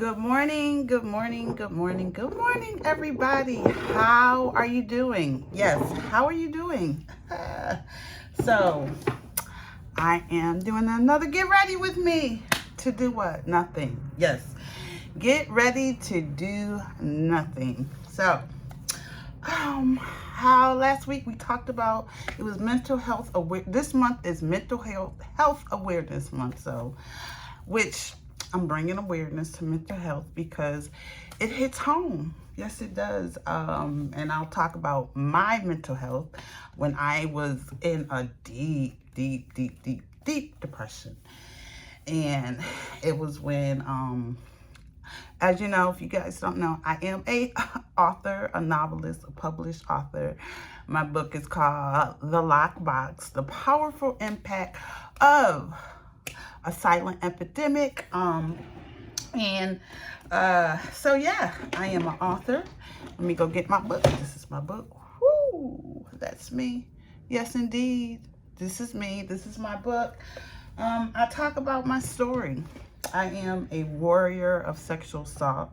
Good morning, good morning, good morning, good morning, everybody. How are you doing? Yes, how are you doing? So, I am doing another get ready with me. To do what? Nothing. Yes, get ready to do nothing. So, how last week we talked about it was mental health aware. This month is mental health awareness month. So, which I'm bringing awareness to mental health because it hits home. Yes, it does. And I'll talk about my mental health when I was in a deep depression. And it was when, as you know, if you guys don't know, I am a author, a novelist, a published author. My book is called The Lockbox, The Powerful Impact of a Silent Epidemic. So yeah, I am an author. Let me go get my book. This is my book. Woo, that's me. Yes, indeed. This is me. This is my book. I talk about my story. I am a warrior of sexual assault,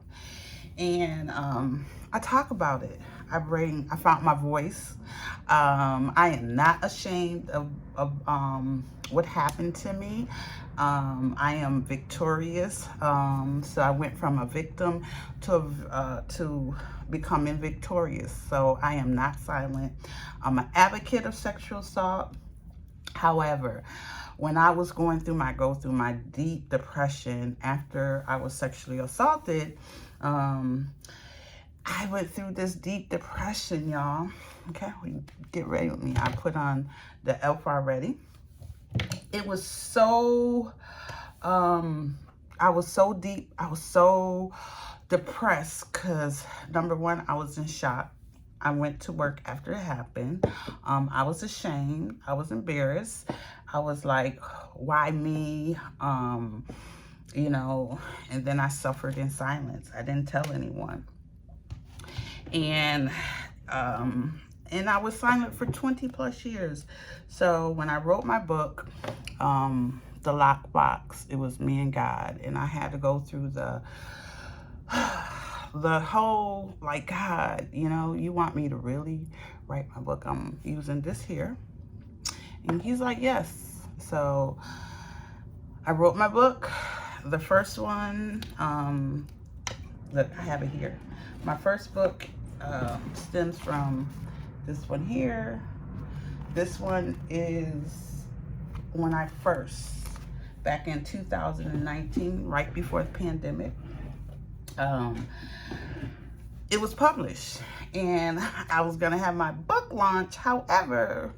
and I talk about it. I found my voice. I am not ashamed of what happened to me. I am victorious. So I went from a victim to becoming victorious. So I am not silent. I'm an advocate of sexual assault. However, when I was going through my deep depression after I was sexually assaulted, I went through this deep depression, y'all. Okay, get ready with me. I put on the Elf already. It was so, I was so deep. I was so depressed because, number one, I was in shock. I went to work after it happened. I was ashamed. I was embarrassed. I was like, why me? You know, and then I suffered in silence. I didn't tell anyone. And I was silent for 20 plus years. So when I wrote my book, The Lockbox, it was me and God, and I had to go through the whole, like, God, you know, you want me to really write my book? I'm using this here. And he's like, yes. So I wrote my book. The first one, look, I have it here. My first book stems from this one here. This one is when I first, back in 2019, right before the pandemic, it was published, and I was gonna have my book launch. However,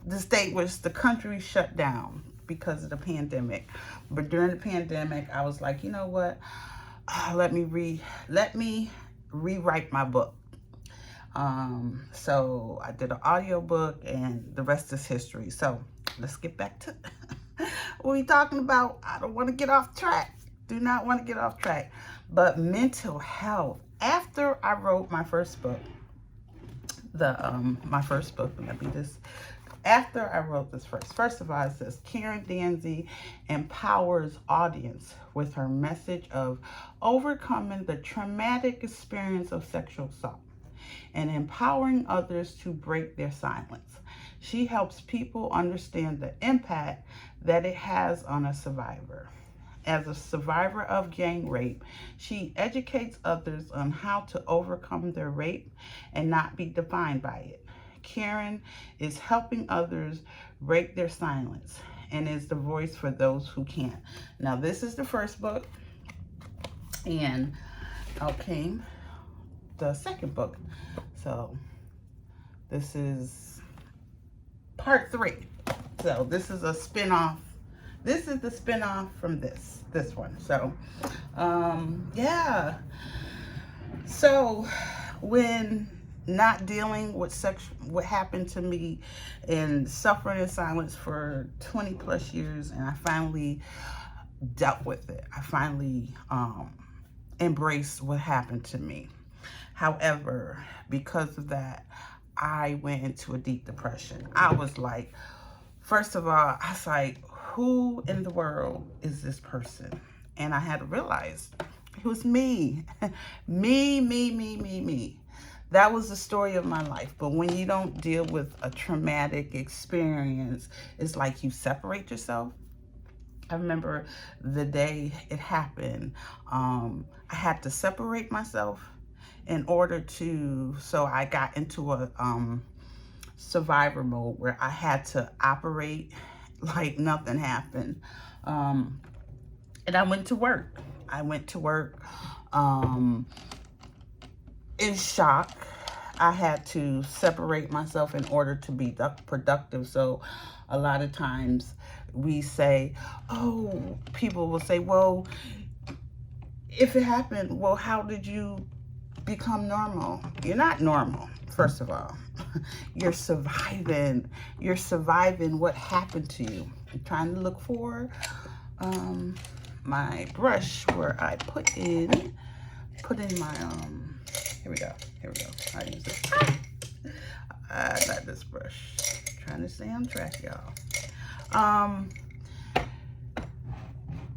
the country shut down because of the pandemic. But during the pandemic, I was like, you know what? Let me rewrite my book. So I did an audio book, and the rest is history. So let's get back to what we talking about. I don't want to get off track. Do not want to get off track. But mental health. After I wrote my first book, after I wrote this first of all, it says Karen Danzy empowers audience with her message of overcoming the traumatic experience of sexual assault and empowering others to break their silence. She helps people understand the impact that it has on a survivor. As a survivor of gang rape, she educates others on how to overcome their rape and not be defined by it. Karen is helping others break their silence and is the voice for those who can't. Now, this is the first book, and out came the second book. So this is part 3. So this is a spin-off. This is the spin-off from this one. So yeah. So when not dealing with what happened to me and suffering in silence for 20 plus years, and I finally dealt with it. I finally embraced what happened to me. However, because of that, I went into a deep depression. I was like, first of all, I was like, who in the world is this person? And I had to realize It was me. Me. That was the story of my life. But when you don't deal with a traumatic experience, it's like you separate yourself. I remember the day it happened. I had to separate myself in order to, so I got into a survivor mode where I had to operate like nothing happened. And I went to work. In shock. I had to separate myself in order to be productive. So a lot of times we say, oh, people will say, well, if it happened, well, how did you become normal? You're not normal, first of all. You're surviving. You're surviving what happened to you. I'm trying to look for my brush where I put in my, here we go. I use it. Not this brush. Trying to stay on track, y'all.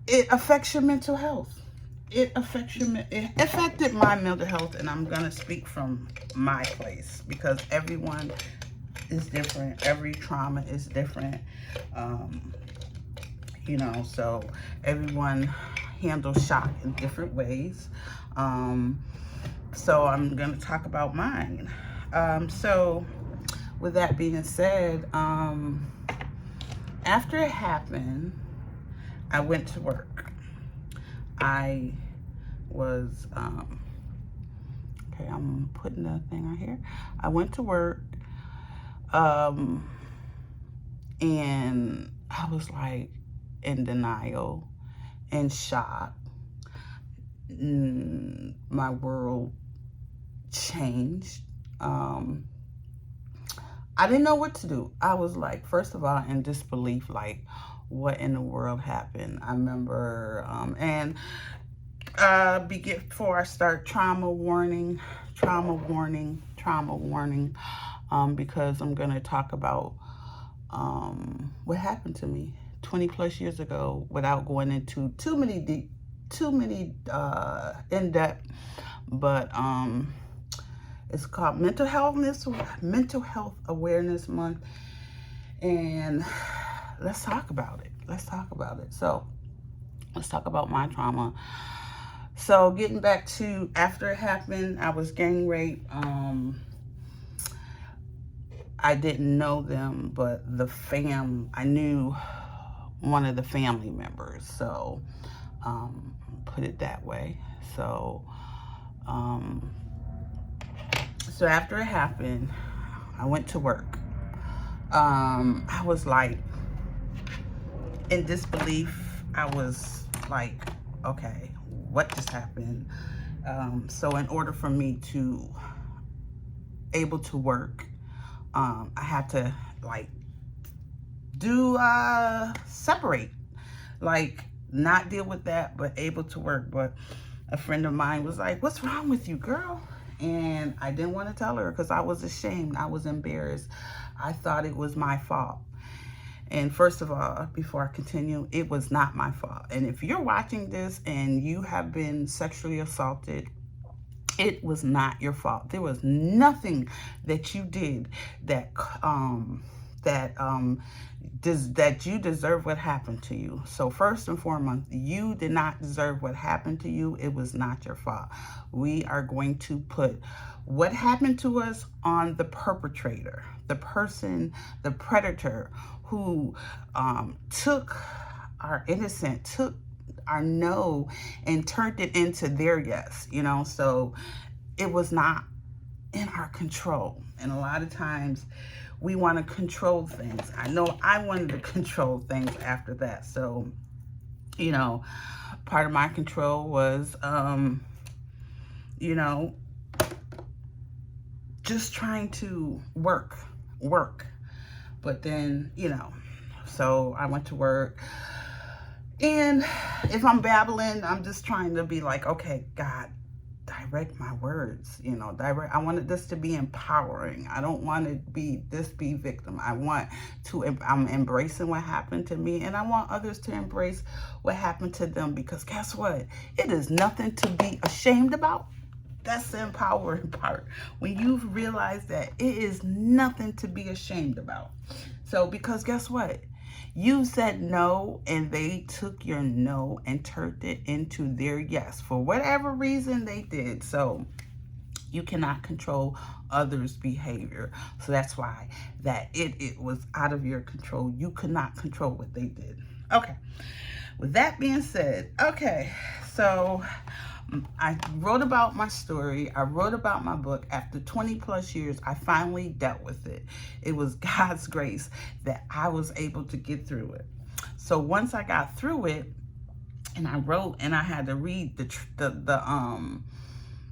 It affects your mental health. It affected my mental health, and I'm gonna speak from my place because everyone is different. Every trauma is different. You know, so everyone handles shock in different ways. So I'm gonna talk about mine. So with that being said, after it happened, I went to work. I was, okay, I'm putting the thing on here. I went to work, and I was like in denial, in shock. My world changed. I didn't know what to do. I was like, first of all, in disbelief, like, what in the world happened? I remember, before I start, trauma warning, because I'm gonna talk about what happened to me 20 plus years ago without going into too many in-depth, but it's called Mental Health Awareness Month, and let's talk about it. So let's talk about my trauma. So getting back to after it happened, I was gang raped. I didn't know them, but I knew one of the family members. So put it that way. So so after it happened, I went to work. I was like in disbelief. I was like, okay, what just happened? So in order for me to able to work, I had to like separate, like not deal with that, but able to work. But a friend of mine was like, what's wrong with you, girl? And I didn't want to tell her because I was ashamed. I was embarrassed. I thought it was my fault. And first of all, before I continue, it was not my fault. And if you're watching this and you have been sexually assaulted, it was not your fault. There was nothing that you did that you deserve what happened to you. So first and foremost, you did not deserve what happened to you. It was not your fault. We are going to put what happened to us on the perpetrator, the person, the predator who took our innocent, took our no and turned it into their yes, you know. So it was not in our control. And a lot of times we want to control things. I know I wanted to control things after that. So, you know, part of my control was, you know, just trying to work. But then, you know, so I went to work. And if I'm babbling, I'm just trying to be like, okay, God, direct my words, I wanted this to be empowering. I don't want to be victim. I'm embracing what happened to me, and I want others to embrace what happened to them, because guess what? It is nothing to be ashamed about. That's the empowering part. When you've realized that it is nothing to be ashamed about. So, because guess what? You said no, and they took your no and turned it into their yes for whatever reason they did. So you cannot control others' behavior. So that's why that it was out of your control. You could not control what they did. Okay. With that being said, okay, so I wrote about my story. I wrote about my book. After 20 plus years, I finally dealt with it. It was God's grace that I was able to get through it. So once I got through it, and I wrote, and I had to read the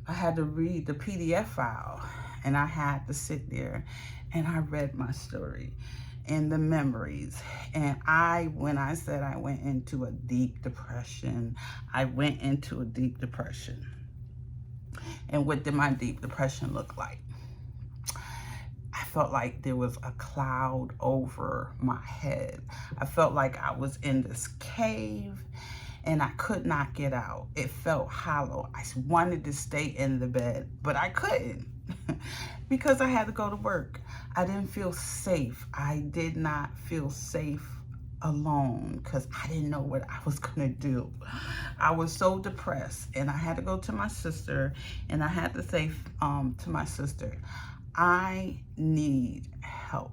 PDF file, and I had to sit there and I read my story and the memories. And when I said I went into a deep depression, I went into a deep depression. And what did my deep depression look like? I felt like there was a cloud over my head. I felt like I was in this cave and I could not get out. It felt hollow. I wanted to stay in the bed, but I couldn't because I had to go to work. I didn't feel safe. I did not feel safe alone because I didn't know what I was going to do. I was so depressed, and I had to go to my sister, and I had to say to my sister, I need help.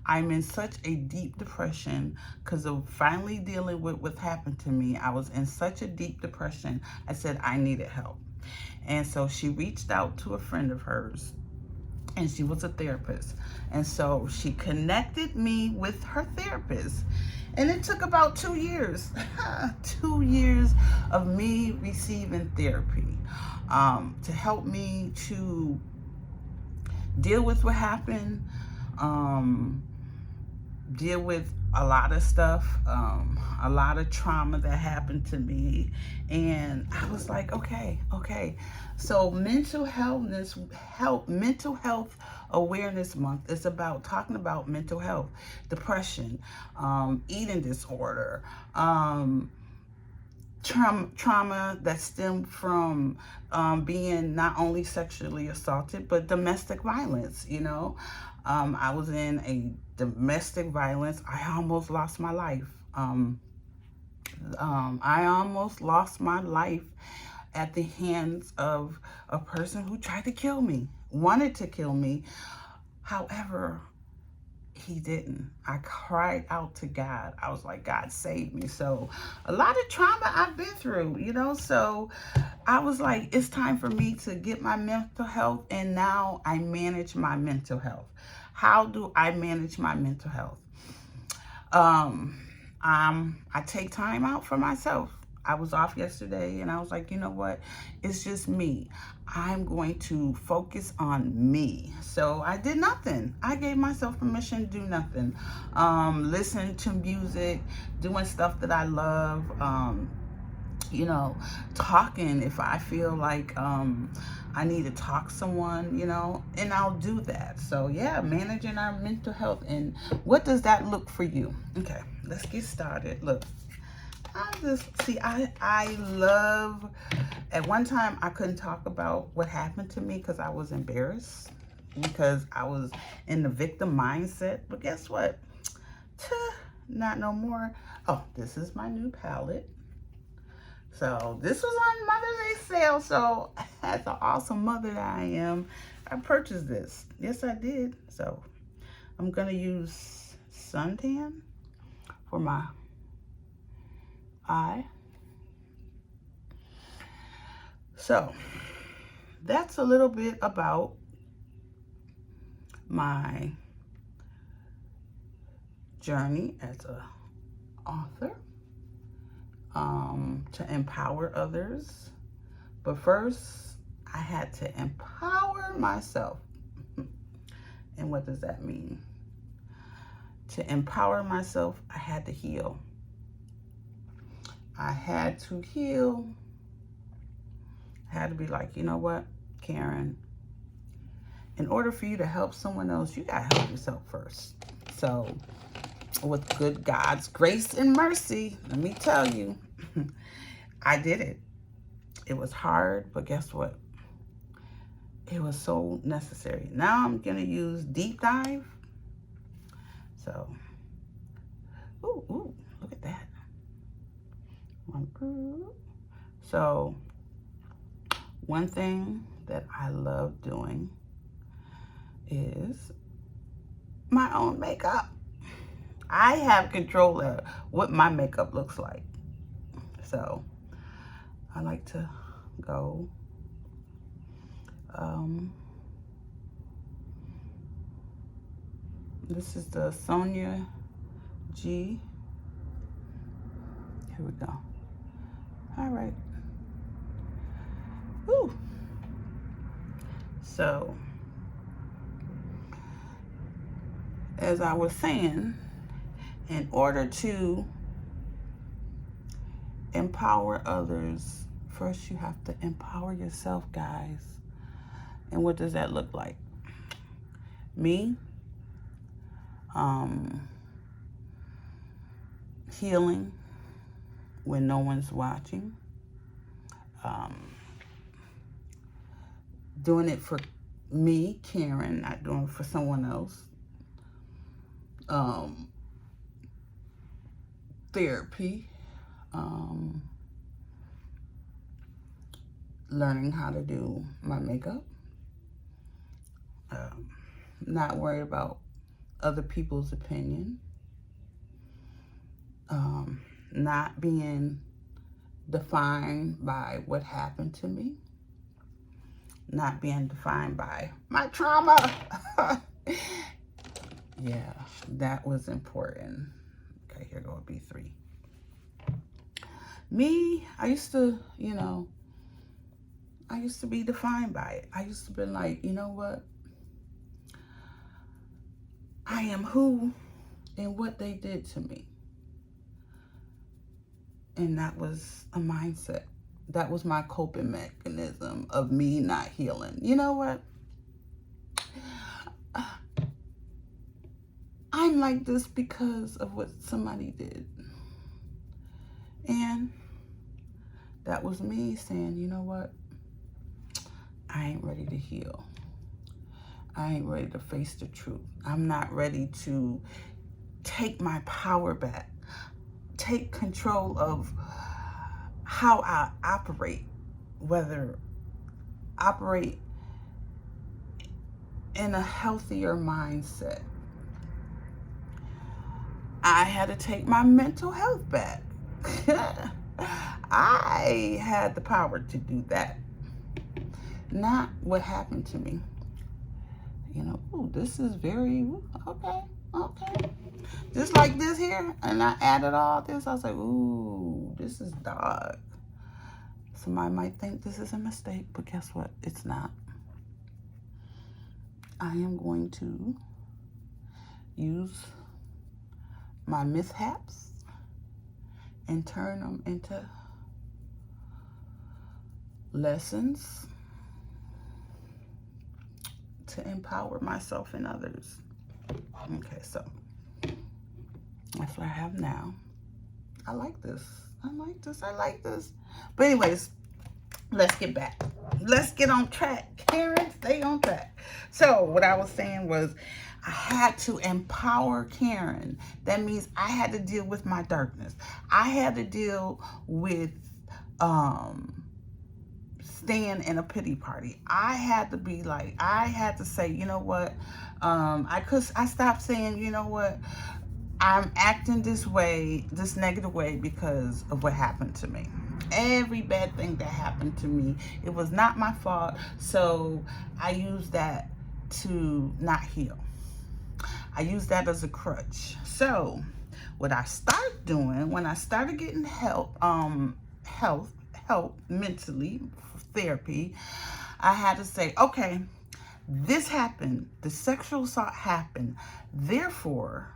I'm in such a deep depression because of finally dealing with what happened to me. I was in such a deep depression. I said I needed help. And so she reached out to a friend of hers, and she was a therapist. And so she connected me with her therapist. And it took about 2 years, 2 years of me receiving therapy to help me to deal with what happened, deal with a lot of stuff, a lot of trauma that happened to me. And I was like, okay. So mental health awareness month is about talking about mental health, depression, eating disorder, trauma that stemmed from being not only sexually assaulted, but domestic violence. I was in a domestic violence. I almost lost my life. I almost lost my life at the hands of a person who tried to kill me, wanted to kill me. However, he didn't. I cried out to God. I was like, God, save me. So a lot of trauma I've been through, so I was like, it's time for me to get my mental health. And now I manage my mental health. How do I manage my mental health? I take time out for myself. I was off yesterday, and I was like, you know what? It's just me. I'm going to focus on me. So I did nothing. I gave myself permission to do nothing. Listen to music, doing stuff that I love, talking if I feel like I need to talk to someone, and I'll do that. So yeah, managing our mental health. And what does that look for you? Okay, let's get started. Look, I love, at one time I couldn't talk about what happened to me because I was embarrassed, because I was in the victim mindset. But guess what? Not no more. Oh, this is my new palette. So this was on Mother's Day sale. So as an awesome mother that I am, I purchased this. Yes, I did. So I'm going to use suntan for my eye. So that's a little bit about my journey as an author, to empower others. But first, I had to empower myself. And what does that mean? To empower myself, I had to heal. I had to heal. had to be like, you know what, Karen, in order for you to help someone else, you got to help yourself first. So with good God's grace and mercy, let me tell you, I did it. It was hard, but guess what? It was so necessary. Now I'm going to use deep dive. So, ooh, look at that. So, one thing that I love doing is my own makeup. I have control of what my makeup looks like. So, I like to go this is the Sonia G. Here we go. All right. Woo. So, as I was saying, in order to empower others, first you have to empower yourself, guys. And what does that look like? Me, healing when no one's watching, doing it for me, Karen, not doing it for someone else. Therapy, learning how to do my makeup, not worried about other people's opinion, not being defined by what happened to me, not being defined by my trauma. Yeah, that was important. Okay, here go B3. Me, I used to be defined by it. I used to be like, you know what? I am who and what they did to me. And that was a mindset. That was my coping mechanism of me not healing. You know what? I'm like this because of what somebody did. And that was me saying, you know what? I ain't ready to heal. I ain't ready to face the truth. I'm not ready to take my power back. Take control of how I operate, whether operate in a healthier mindset. I had to take my mental health back. I had the power to do that. Not what happened to me. Ooh, this is very, okay. Just like this here, and I added all this, I was like, ooh, this is dark. Somebody might think this is a mistake, but guess what? It's not. I am going to use my mishaps and turn them into lessons to empower myself and others. Okay, so that's what I have now. I like this. But anyways, let's get back. Let's get on track. Karen, stay on track. So what I was saying was I had to empower Karen. That means I had to deal with my darkness. I had to deal with staying in a pity party. I had to say, you know what? I stopped saying, you know what? I'm acting this way, this negative way because of what happened to me. Every bad thing that happened to me, it was not my fault. So I used that to not heal. I used that as a crutch. So what I started doing when I started getting help mentally, therapy, I had to say, okay, this happened. The sexual assault happened. Therefore,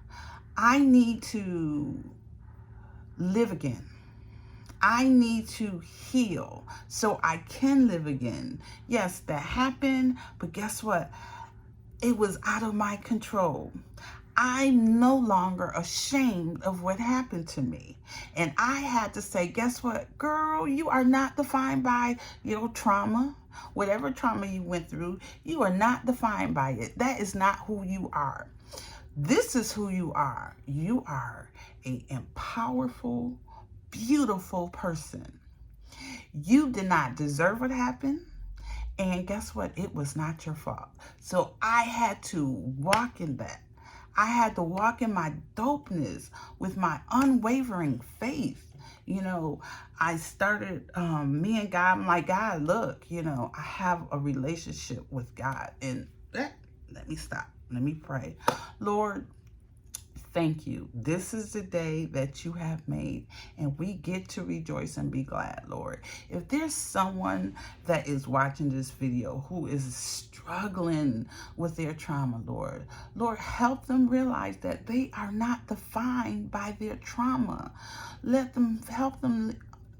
I need to live again. I need to heal so I can live again. Yes, that happened, but guess what? It was out of my control. I'm no longer ashamed of what happened to me. And I had to say, guess what, girl, you are not defined by your trauma. Whatever trauma you went through, you are not defined by it. That is not who you are. This is who you are. You are a powerful, beautiful person. You did not deserve what happened. And guess what? It was not your fault. So I had to walk in that. I had to walk in my dopeness with my unwavering faith. You know, I started, me and God, I'm like, God, look, you know, I have a relationship with God. And let me stop. Let me pray. Lord, thank you. This is the day that you have made, and we get to rejoice and be glad, Lord. If there's someone that is watching this video who is struggling with their trauma, Lord, help them realize that they are not defined by their trauma. Help them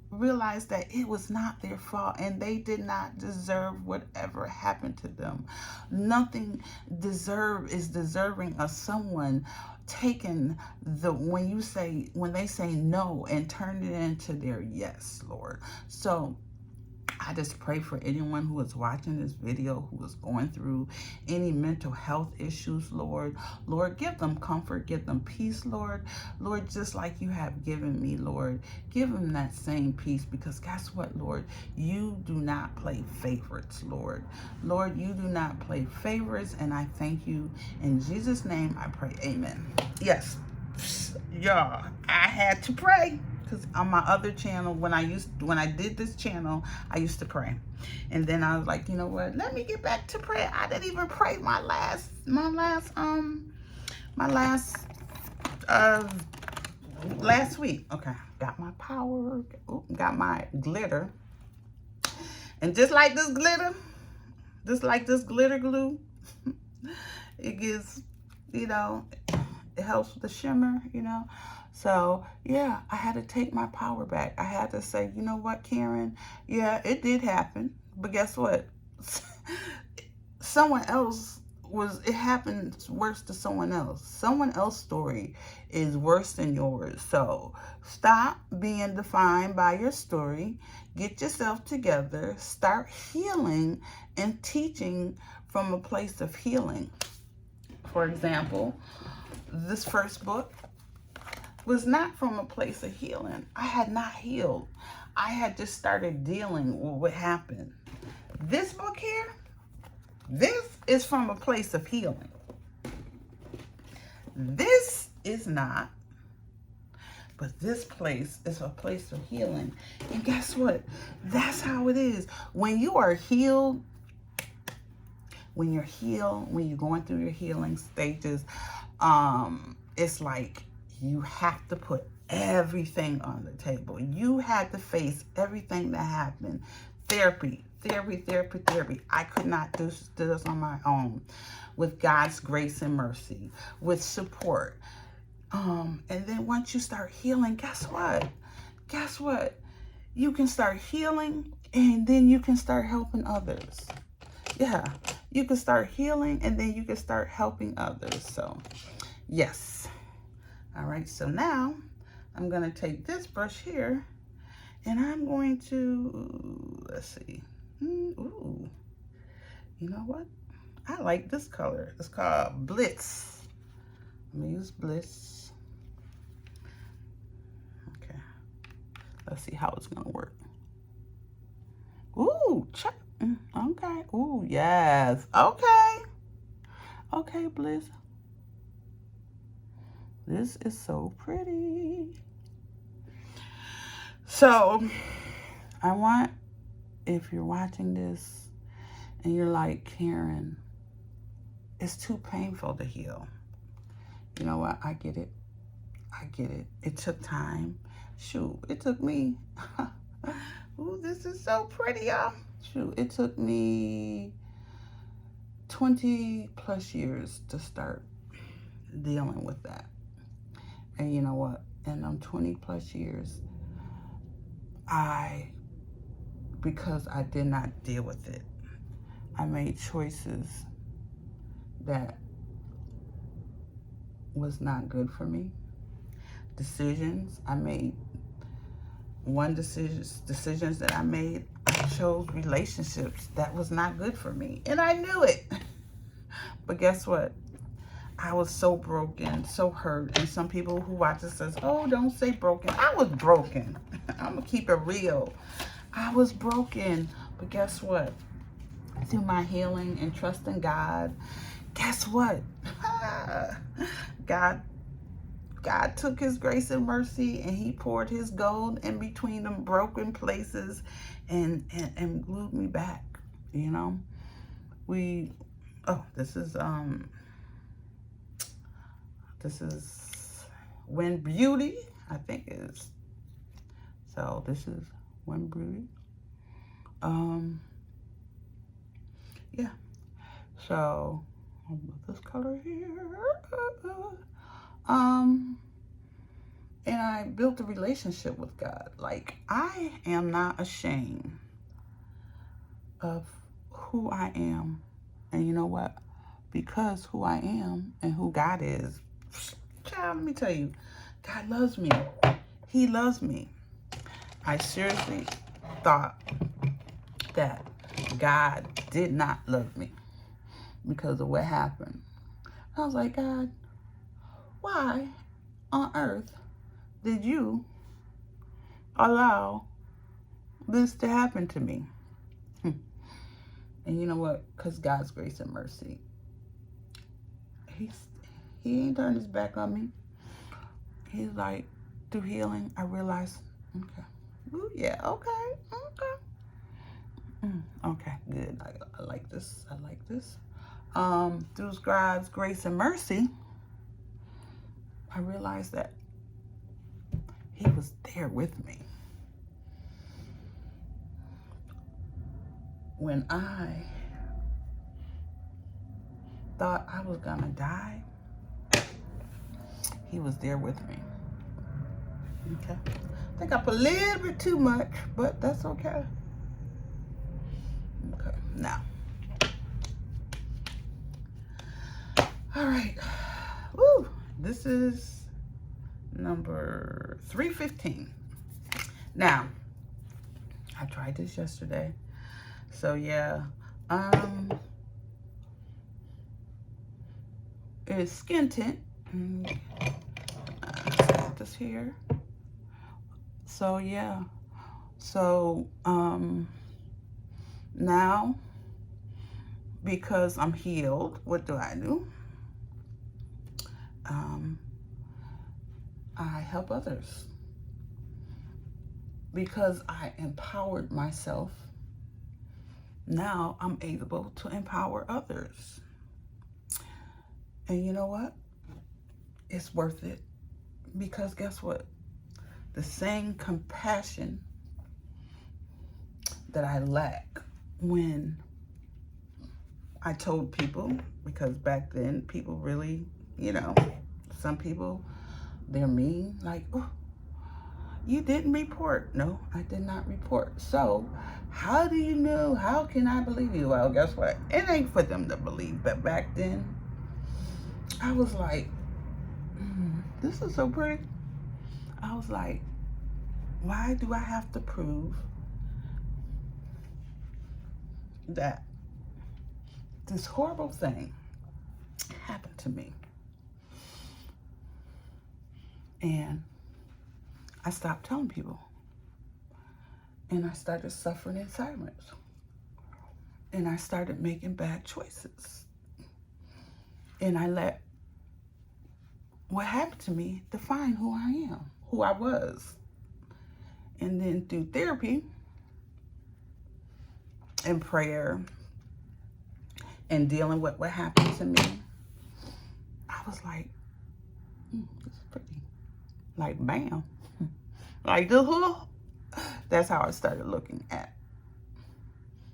realize that it was not their fault and they did not deserve whatever happened to them. Nothing is deserving of someone taking when they say no and turn it into their yes, Lord. So I just pray for anyone who is watching this video who is going through any mental health issues, Lord. Lord, give them comfort, give them peace, Lord. Lord, just like you have given me, Lord, give them that same peace, because guess what, Lord? You do not play favorites, Lord. Lord, you do not play favorites, and I thank you. In Jesus' name, I pray, amen. Yes, y'all, I had to pray. Because on my other channel, when I did this channel, I used to pray. And then I was like, you know what? Let me get back to prayer. I didn't even pray last week. Okay, got my power, got my glitter. And just like this glitter glue, it gives, you know, it helps with the shimmer, you know. So, yeah, I had to take my power back. I had to say, you know what, Karen? Yeah, it did happen. But guess what? It happened worse to someone else. Someone else's story is worse than yours. So, stop being defined by your story. Get yourself together. Start healing and teaching from a place of healing. For example, this first book was not from a place of healing. I had not healed. I had just started dealing with what happened. This book here, this is from a place of healing. This is not, but this place is a place of healing. And guess what? That's how it is. When you are healed, when you're going through your healing stages, it's like you have to put everything on the table. You had to face everything that happened. Therapy. I could not do this on my own. With God's grace and mercy, with support. And then once you start healing, guess what? You can start healing, and then you can start helping others. Yeah, you can start healing, and then you can start helping others. So, yes. All right, so now I'm going to take this brush here, and I'm going to, let's see. Ooh, you know what? I like this color. It's called Blitz. I'm going to use Bliss. Okay. Let's see how it's going to work. Ooh, check. Okay. Ooh, yes. Okay. Okay, Bliss. This is so pretty. So, I want, if you're watching this and you're like, Karen, it's too painful to heal. You know what? I get it. It took time. Shoot, it took me. Ooh, this is so pretty, y'all. Shoot, it took me 20 plus years to start dealing with that. And you know what? In them 20 plus years, because I did not deal with it, I made choices that was not good for me. Decisions I made. Decisions that I made, I chose relationships that was not good for me. And I knew it. But guess what? I was so broken, so hurt. And some people who watch it says, oh, don't say broken. I was broken. I'm going to keep it real. I was broken. But guess what? Through my healing and trusting God, guess what? God took his grace and mercy and he poured his gold in between them broken places and glued me back, you know? This is When Beauty, I think is. So this is When Beauty. Yeah. So I'll put this color here. And I built a relationship with God. Like, I am not ashamed of who I am. And you know what? Because who I am and who God is, child, let me tell you, God loves me. He loves me. I seriously thought that God did not love me because of what happened. I was like, God, why on earth did you allow this to happen to me? And you know what? Because God's grace and mercy. He ain't turned his back on me. He's like, through healing, I realized, okay. Ooh, yeah, okay. Okay, good. I like this. I like this. Through God's grace and mercy, I realized that he was there with me. When I thought I was gonna die, he was there with me. Okay. I think I put a little bit too much, but that's okay. Okay, now. All right. Woo! This is number 315. Now, I tried this yesterday. So yeah. It's skin tint. Put this here. So yeah. So now, because I'm healed, what do? I help others. Because I empowered myself, now I'm able to empower others. And you know what? It's worth it. Because guess what? The same compassion that I lack when I told people, because back then people really, you know, some people, they're mean, like, oh, you didn't report. No, I did not report. So how do you know? How can I believe you? Well, guess what? It ain't for them to believe. But back then, I was like, this is so pretty. I was like, why do I have to prove that this horrible thing happened to me? And I stopped telling people. And I started suffering in silence. And I started making bad choices. And I let what happened to me define who I am, who I was. And then through therapy and prayer and dealing with what happened to me, I was like, this is pretty. Like, bam. Like, that's how I started looking at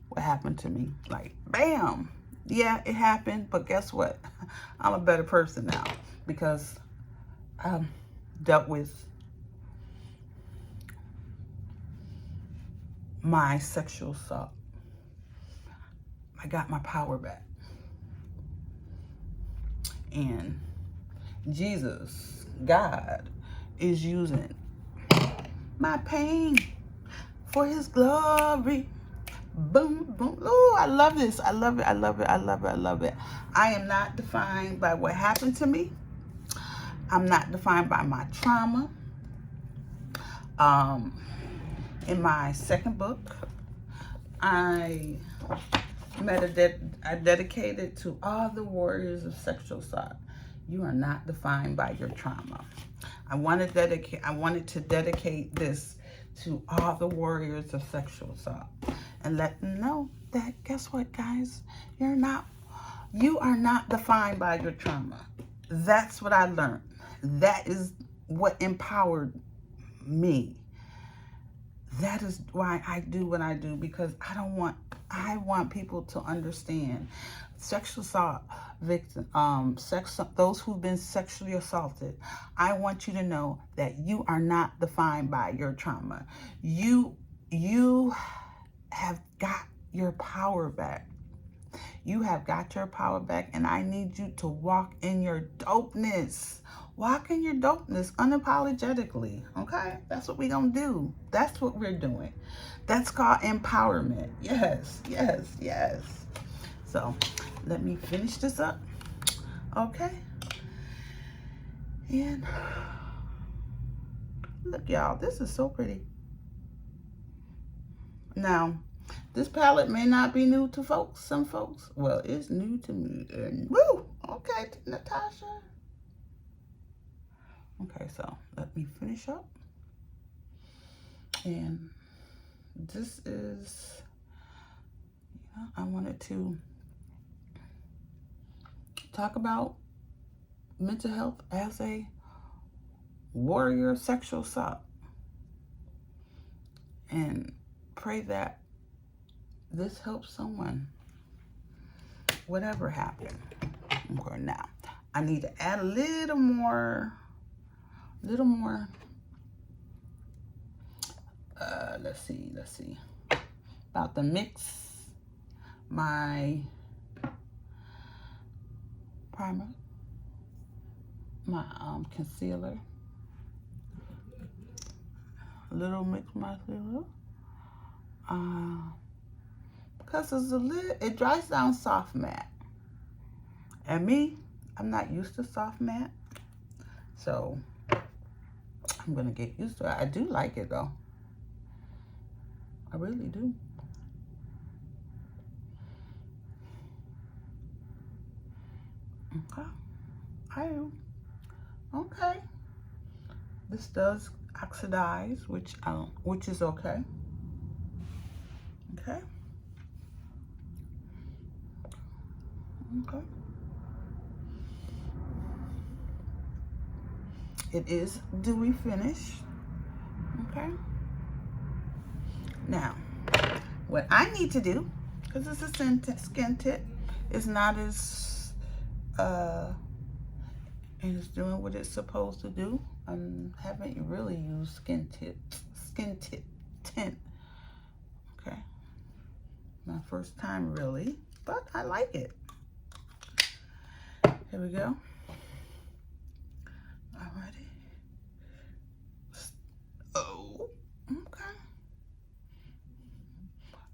what happened to me. Like, bam. Yeah, it happened, but guess what? I'm a better person now because I dealt with my sexual assault. I got my power back. And Jesus, God, is using my pain for his glory. Boom, boom. Oh, I love this. I love it. I love it. I love it. I love it. I am not defined by what happened to me. I'm not defined by my trauma. In my second book, I dedicated to all the warriors of sexual assault. You are not defined by your trauma. I wanted to dedicate this to all the warriors of sexual assault and let them know that, guess what, guys? You are not defined by your trauma. That's what I learned. That is what empowered me. That is why I do what I do, because I want people to understand sexual assault victims, those who've been sexually assaulted. I want you to know that you are not defined by your trauma. You have got your power back. You have got your power back, and I need you to walk in your dopeness. Walk in your dopeness unapologetically, okay? That's what we're going to do. That's what we're doing. That's called empowerment. Yes, yes, yes. So let me finish this up, okay? And look, y'all, this is so pretty. Now, this palette may not be new to some folks. Well, it's new to me. And woo! Okay, Natasha. Okay, so let me finish up. And this is, I wanted to talk about mental health as a warrior of sexual assault. And pray that this helps someone, whatever happened. Okay, now, I need to add a little more, let's see, about to mix my primer, my concealer, a little mix my concealer, because it dries down soft matte, and me, I'm not used to soft matte, so I'm gonna get used to it. I do like it though. I really do. Okay. I do. Okay. This does oxidize, which is okay. Okay. Okay. It is dewy finish. Okay. Now, what I need to do, because it's a skin tip, it's not as and it's doing what it's supposed to do. I haven't really used skin tint. Okay. My first time really, but I like it. Here we go. Alrighty. Oh, okay.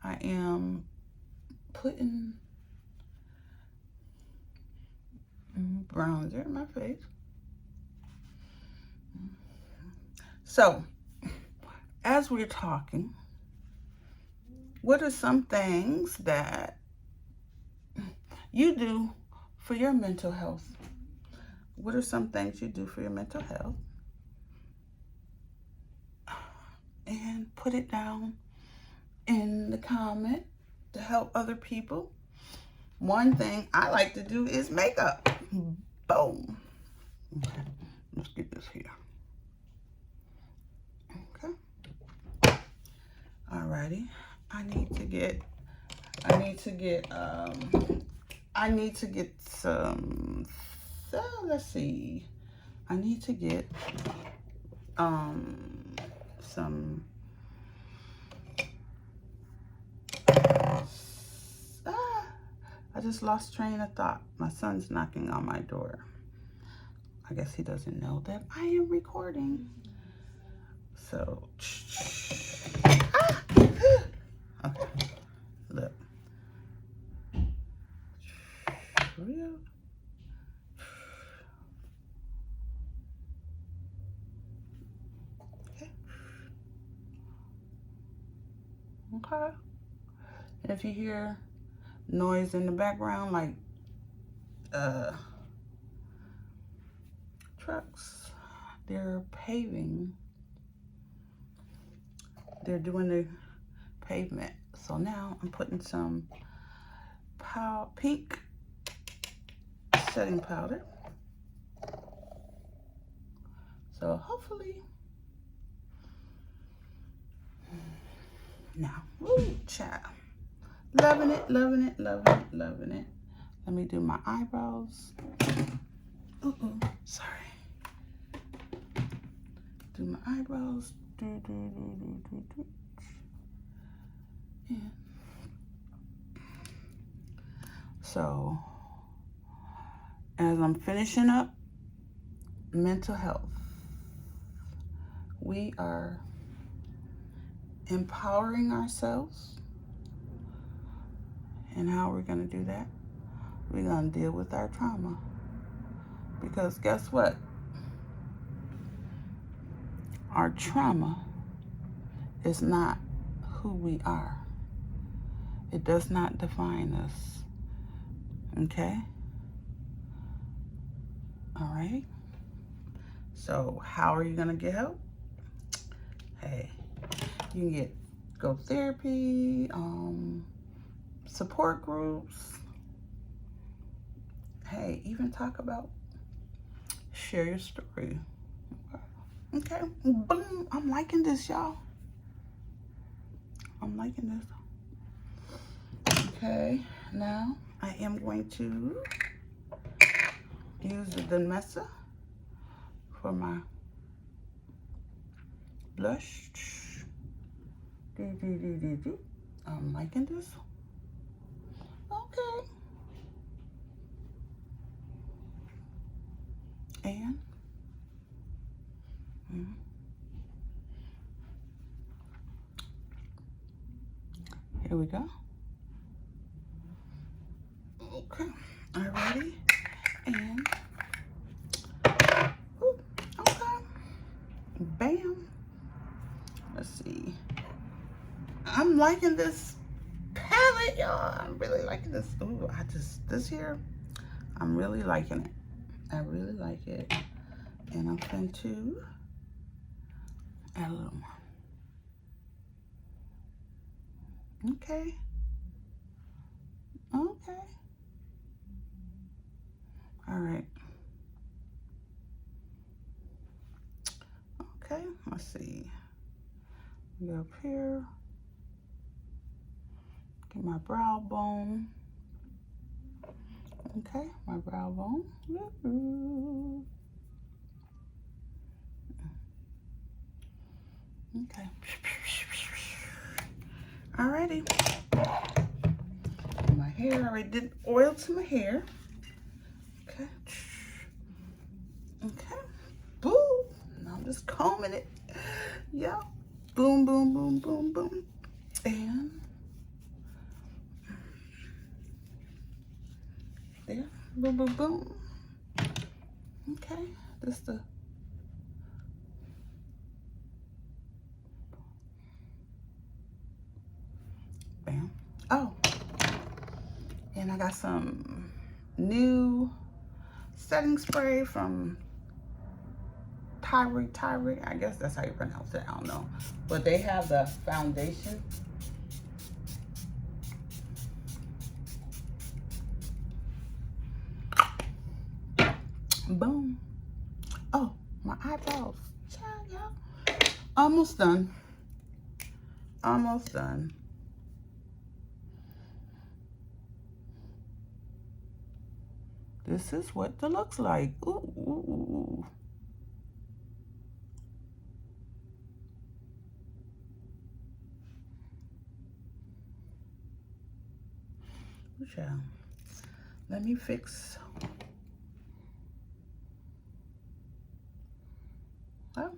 I am putting bronzer in my face. So, as we're talking, what are some things that you do for your mental health? What are some things you do for your mental health? And put it down in the comment to help other people. One thing I like to do is makeup. Boom. Okay, let's get this here. Okay. Alrighty. I need to get some, so let's see. I need to get some I just lost train of thought. My son's knocking on my door. I guess he doesn't know that I am recording. So, ah! Okay, look. Real. Okay. If you hear noise in the background, like trucks, they're paving. They're doing the pavement. So now I'm putting some pink setting powder. So hopefully, now, woo, child. Loving it, loving it, loving it, loving it. Let me do my eyebrows. Sorry. Do my eyebrows. Yeah. So, as I'm finishing up mental health, we are empowering ourselves. And how we're going to do that? We're going to deal with our trauma. Because guess what? Our trauma is not who we are. It does not define us. Okay? All right? So how are you going to get help? Hey, you can go therapy, support groups. Hey, even talk about, share your story. Okay, boom, I'm liking this, y'all. I'm liking this. Okay, now I am going to use the Demessa for my blush. I'm liking this. Okay. And here we go. Okay, alrighty. And okay. Bam. Let's see. I'm liking this palette, y'all. I'm really liking this. Ooh, this here, I'm really liking it. I really like it. And I'm going to add a little more. Okay. Okay. All right. Okay, let's see. Go up here. Get my brow bone. Okay, my brow bone. Okay. Alrighty. My hair, I already did oil to my hair. Okay. Okay. Boom. Now I'm just combing it. Yeah. Boom, boom, boom, boom, boom. And there. Boom, boom, boom. Okay. This the bam. Oh. And I got some new setting spray from Tyrick. I guess that's how you pronounce it. I don't know. But they have the foundation. Boom. Oh, my eyebrows. Yeah. Almost done. Almost done. This is what it looks like. Ooh. Child. Let me fix. Well,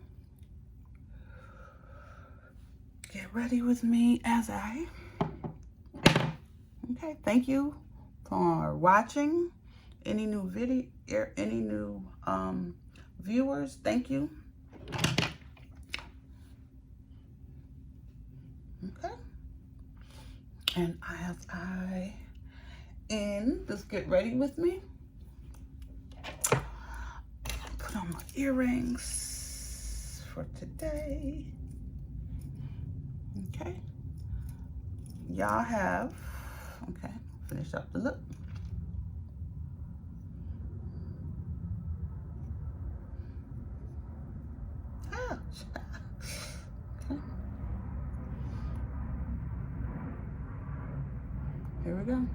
get ready with me as I. Okay, thank you for watching. Any new video, any new viewers, thank you. Okay. And as I end, just get ready with me. Put on my earrings for today. Okay. Y'all have, okay, finish up the look. Okay. Here we go.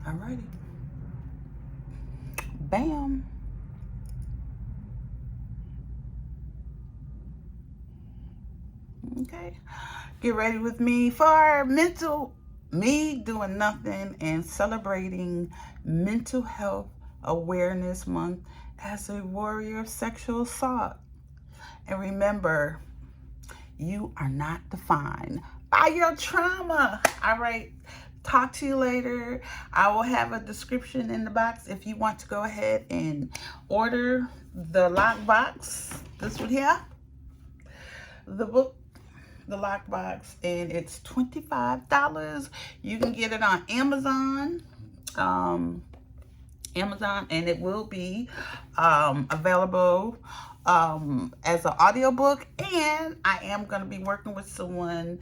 Alrighty. Bam. Okay. Get ready with me for me doing nothing and celebrating Mental Health Awareness Month as a warrior of sexual assault. And remember, you are not defined by your trauma. All right. Talk to you later. I will have a description in the box if you want to go ahead and order the lockbox. This one here. The book, the lockbox, and it's $25. You can get it on Amazon. And it will be available as an audiobook, and I am going to be working with someone,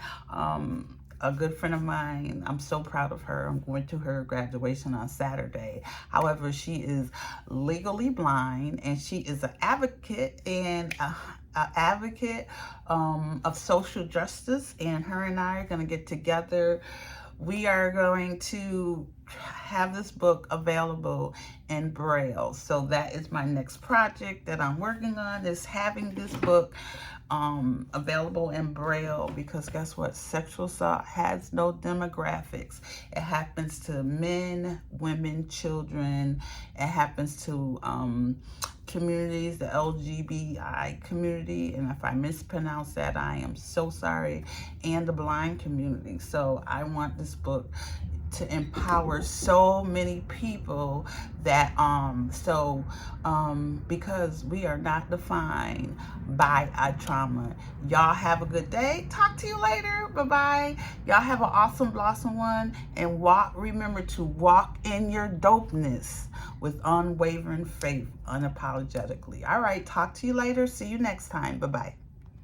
a good friend of mine. I'm so proud of her. I'm going to her graduation on Saturday. However, she is legally blind, and she is an advocate and of social justice, and her and I are going to get together. We are going to have this book available in Braille. So that is my next project that I'm working on, is having this book available in Braille, because guess what? Sexual assault has no demographics. It happens to men, women, children. It happens to communities, the LGBTI community, and if I mispronounce that, I am so sorry, and the blind community. So I want this book to empower so many people that because we are not defined by our trauma. Y'all have a good day. Talk to you later. Bye-bye. Y'all have an awesome blossom one, and remember to walk in your dopeness with unwavering faith, unapologetically. All right, talk to you later. See you next time. Bye-bye.